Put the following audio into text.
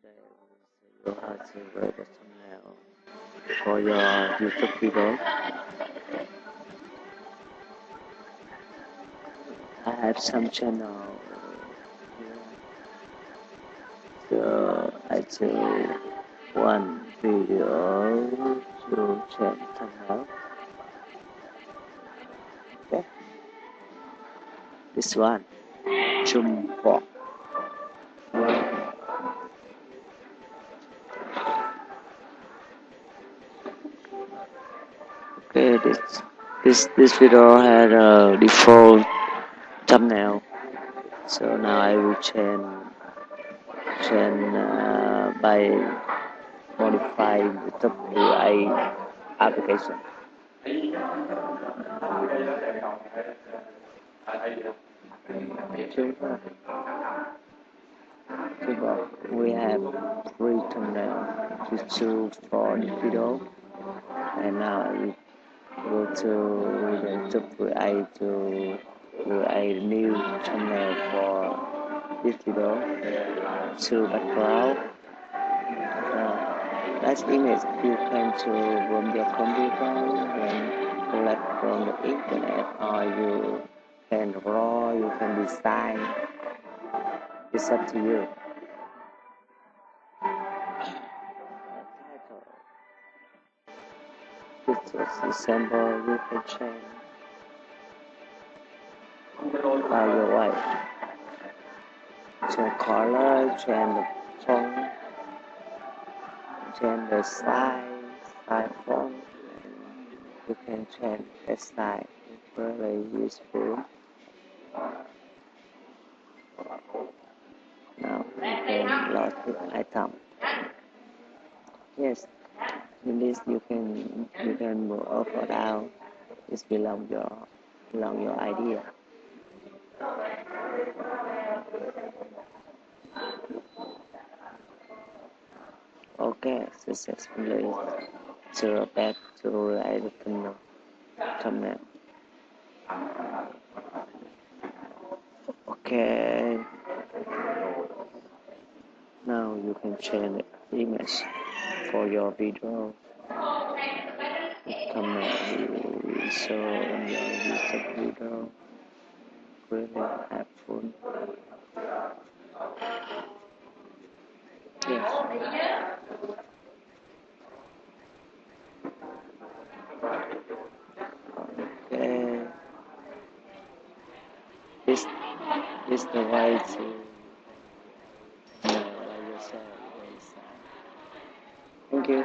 today you how to write a thumbnail for your YouTube video. I have some channel here, so I do one video to change thumbnail. Okay, this one, zoom for. Okay, this video had a default thumbnail, so now I will change by modifying the WA application. We have three thumbnails to choose for the video, and now I will go to the WA to create a new thumbnail for this video. To background. That image you can choose from your computer and collect from the internet, or you can draw, you can design. It's up to you. This is the sample you can change by your way. Change color, change the font, change the size font. You can change the style. It's very useful. Now you can load the item. Yes, in this you can move up or down. This belong your idea. Okay, successfully zero back to the thumbnail. Okay, now you can change the image for your video. The thumbnail will show in your YouTube video. Really helpful. Yes. Okay. This the way to know yourself. Thank you.